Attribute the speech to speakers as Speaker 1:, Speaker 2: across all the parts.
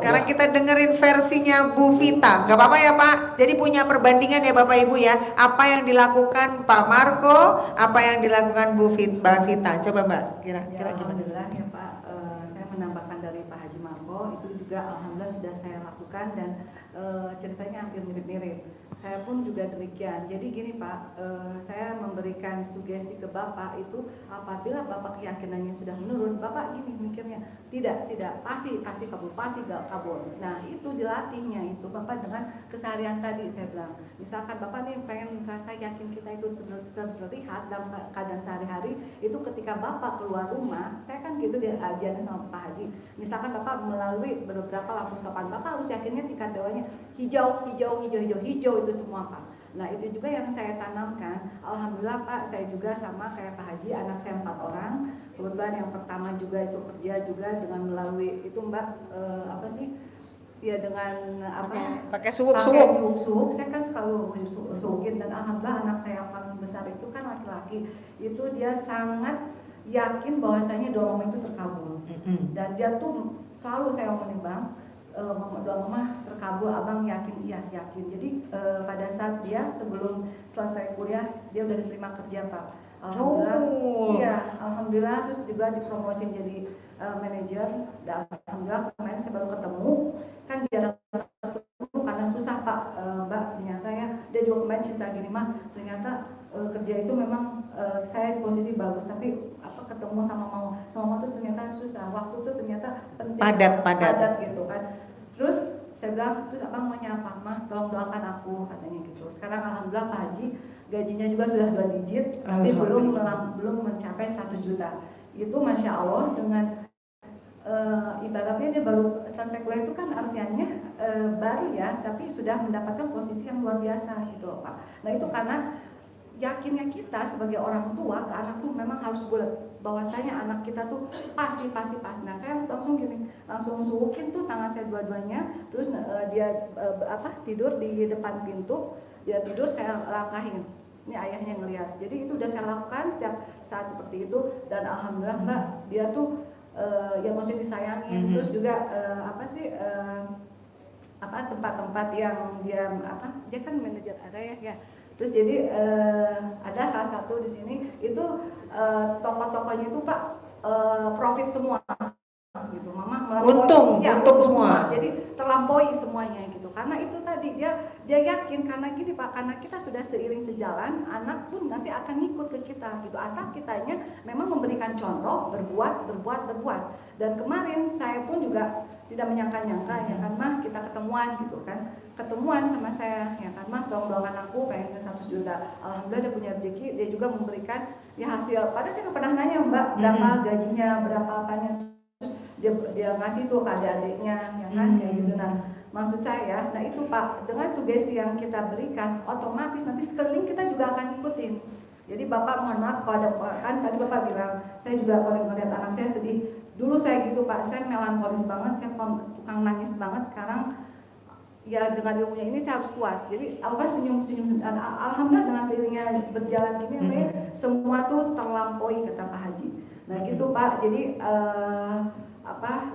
Speaker 1: Sekarang kita dengerin versinya Bu Vita. Nggak apa-apa ya Pak? Jadi punya perbandingan ya Bapak Ibu ya. Apa yang dilakukan Pak Marco, apa yang dilakukan Mbak Vita. Coba Mbak, kira-kira gimana?
Speaker 2: Alhamdulillah ya Pak, saya menambahkan dari Pak Haji Marco, itu juga alhamdulillah sudah saya lakukan dan ceritanya hampir mirip-mirip. Saya pun juga demikian. Jadi gini Pak, saya memberikan sugesti ke Bapak itu apabila Bapak keyakinannya sudah menurun, Bapak gini mikirnya, tidak, pasti kabur, pasti gak kabur. Nah itu dilatihnya itu Bapak dengan keseharian tadi saya bilang. Misalkan Bapak nih pengen rasa yakin kita itu terlihat dalam keadaan sehari-hari, itu ketika Bapak keluar rumah, saya kan gitu diajarin sama Pak Haji. Misalkan Bapak melalui beberapa lampu stopan, Bapak harus yakinnya tingkat dewanya hijau itu semua Pak. Nah itu juga yang saya tanamkan. Alhamdulillah Pak, saya juga sama kayak Pak Haji, anak saya 4 orang. Kebetulan yang pertama juga itu kerja juga dengan melalui itu Mbak apa sih? Ya dengan apa?
Speaker 1: Pakai suwuk.
Speaker 2: Saya kan selalu suwukin dan alhamdulillah anak saya yang paling besar itu kan laki-laki. Itu dia sangat yakin bahwasanya doa mama itu terkabul. Dan dia tuh selalu saya omongin Bang, doa mama terkabul, abang yakin, iya yakin. Jadi pada saat dia sebelum selesai kuliah dia udah diterima kerja Pak. Alhamdulillah, iya alhamdulillah, terus juga dipromosin jadi manajer. Dan alhamdulillah kemarin saya baru ketemu, kan jarang ketemu karena susah Pak, Mbak ternyata ya. Dia juga kemarin cerita gini mah, ternyata kerja itu memang saya posisi bagus tapi ketemu sama mama tuh ternyata susah, waktu tuh ternyata penting, padat gitu kan. Terus saya bilang, terus abang maunya apa mah, tolong doakan aku katanya gitu. Sekarang alhamdulillah Pak Haji gajinya juga sudah 2 digit tapi belum mencapai 100 juta. Itu masya Allah dengan ibaratnya dia baru selesai kuliah itu kan artinya baru ya, tapi sudah mendapatkan posisi yang luar biasa gitu loh Pak. Nah itu karena yakinnya kita sebagai orang tua ke anak tuh memang harus bulat, bahwasanya anak kita tuh pasti. Nah saya langsung suwukin tuh tangan saya dua-duanya, terus dia tidur di depan pintu, dia tidur saya langkahin, ini ayahnya ngelihat. Jadi itu udah saya lakukan setiap saat seperti itu dan alhamdulillah Mbak dia tuh ya mesti disayangin. Terus juga tempat-tempat yang dia kan manajer ada ya. Terus jadi ada salah satu di sini itu toko-tokonya itu Pak profit semua gitu. Mama untung semua. Jadi terlampaui semuanya gitu. Karena itu tadi dia yakin, karena gini Pak, karena kita sudah seiring sejalan, anak pun nanti akan ngikut ke kita gitu. Asal kitanya memang memberikan contoh, berbuat. Dan kemarin saya pun juga tidak menyangka-nyangka ya kan mah kita ketemuan sama saya ya kan mah, doakan aku pengen ke 100 juta. Alhamdulillah dia punya rezeki, dia juga memberikan ya hasil. Padahal saya nggak pernah nanya Mbak berapa gajinya, berapa apanya, terus dia ngasih tuh ke adik-adiknya ya kan kayak gitu. Nah maksud saya, nah itu Pak, dengan sugesti yang kita berikan otomatis nanti sekeliling kita juga akan ikutin. Jadi Bapak mohon maaf kalau ada, kan tadi Bapak bilang saya juga kalau ngeliat anak saya sedih. Dulu saya gitu Pak, saya melankolis banget, saya tukang nangis banget. Sekarang ya dengan ilmunya ini saya harus kuat. Jadi senyum-senyum. Alhamdulillah dengan seiringnya berjalan gini semua tuh terlampaui kata Pak Haji. Nah gitu Pak, jadi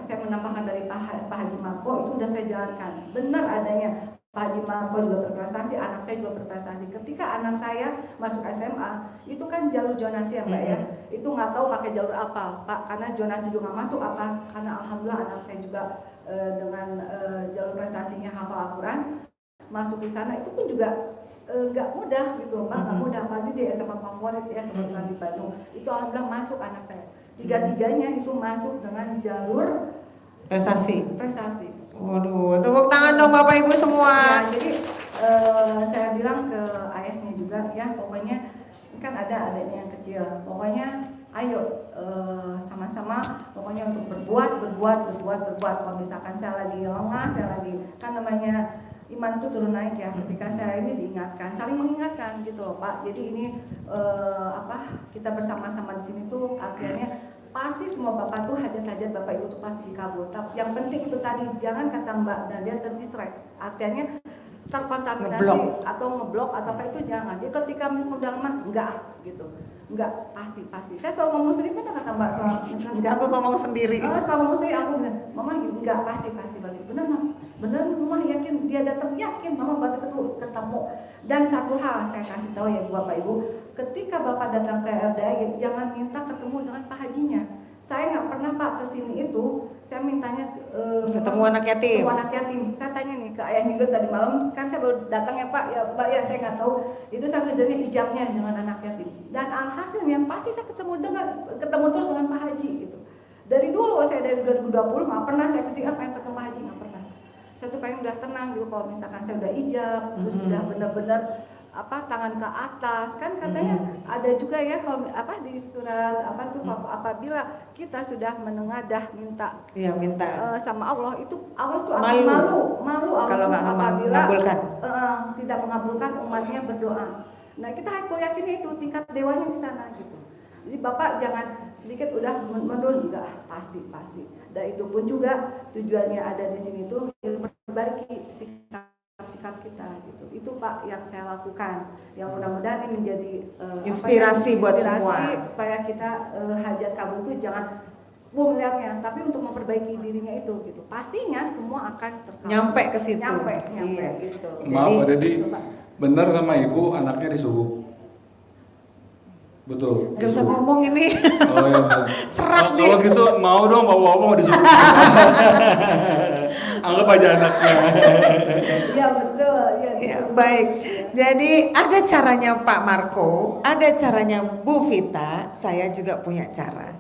Speaker 2: saya menambahkan dari Pak Haji Marco itu udah saya jalankan. Benar adanya Pak Haji Marco juga berprestasi, anak saya juga berprestasi. Ketika anak saya masuk SMA, itu kan jalur zonasi ya Mbak ya. Itu nggak tahu pakai jalur apa Pak, karena zonasi juga nggak masuk apa. Karena alhamdulillah anak saya juga dengan jalur prestasinya hafal Al-Quran, masuk di sana itu pun juga nggak mudah gitu Pak, nggak mudah. Apalagi di SMA favorit ya kebetulan di Bandung. Itu alhamdulillah masuk anak saya. Tiga-tiganya itu masuk dengan jalur prestasi.
Speaker 1: Waduh, tepuk tangan dong Bapak Ibu semua.
Speaker 2: Ya, jadi saya bilang ke ayahnya juga ya, pokoknya kan ada adiknya yang kecil, pokoknya ayo sama-sama pokoknya untuk berbuat. Kalau misalkan saya lagi lengah, saya lagi kan namanya iman itu turun naik ya. Ketika saya ini diingatkan, saling mengingatkan gitu loh Pak. Jadi ini kita bersama-sama di sini tuh akhirnya pasti semua Bapak tuh hajat-hajat Bapak Ibu tuh pasti dikabul. Tapi yang penting itu tadi jangan kata Mbak Nadia terdistract. Artinya terkontaminasi atau ngeblok atau apa itu jangan. Jadi ketika misalnya udah lemah enggak gitu. Enggak, pasti. Saya selalu ngomong sendiri, benar kata Mbak soal enggak.
Speaker 1: Aku ngomong sendiri.
Speaker 2: Oh, selalu ngomong sendiri, aku bilang, Mama enggak, pasti. Benar, Mama. Benar, Mama yakin, dia datang yakin, Mama bakal ketemu. Dan satu hal saya kasih tahu ya Bapak Ibu, ketika Bapak datang ke RDI, jangan minta ketemu dengan Pak Hajinya. Saya nggak pernah Pak kesini itu, saya mintanya
Speaker 1: Ketemu anak yatim.
Speaker 2: Ketemu anak yatim. Saya tanya nih ke ayah juga tadi malam, kan saya baru datang ya Pak, ya Mbak ya saya nggak tahu. Itu saya kerjanya ijabnya dengan anak yatim. Dan alhasilnya pasti saya ketemu terus dengan Pak Haji gitu. Dari dulu saya dari 2020 nggak pernah saya kesini pengen ketemu Pak Haji, nggak pernah. Saya tuh pengen udah tenang gitu kalau misalkan saya udah ijab, terus udah benar-benar tangan ke atas kan katanya ada juga ya kalau di surat apabila kita sudah menengadah minta sama Allah itu Allah tuh akan malu
Speaker 1: kalau nggak mengabulkan
Speaker 2: tidak mengabulkan umatnya berdoa. Nah kita harus yakin itu tingkat dewanya di sana gitu. Jadi Bapak jangan sedikit udah menurun, enggak, pasti. Dan itu pun juga tujuannya ada di sini tuh memperbaiki sikap kita gitu. Itu Pak yang saya lakukan. Yang mudah-mudahan ini menjadi
Speaker 1: inspirasi buat semua
Speaker 2: supaya kita hajat kabul itu jangan 10 miliarnya, tapi untuk memperbaiki dirinya itu gitu. Pastinya semua akan terkabul.
Speaker 1: Nyampe ke situ.
Speaker 2: Nyampe
Speaker 1: iya.
Speaker 2: gitu.
Speaker 3: Maaf Pak Dedi, benar sama Ibu anaknya disuruh. Betul.
Speaker 1: Gak usah ngomong ini.
Speaker 3: Oh iya.
Speaker 1: Serak
Speaker 3: Kalau gitu mau dong bawa mau disuruh. Anggap aja anaknya.
Speaker 2: Iya betul.
Speaker 1: Ya, baik. Jadi ada caranya Pak Marco, ada caranya Bu Vita, saya juga punya cara.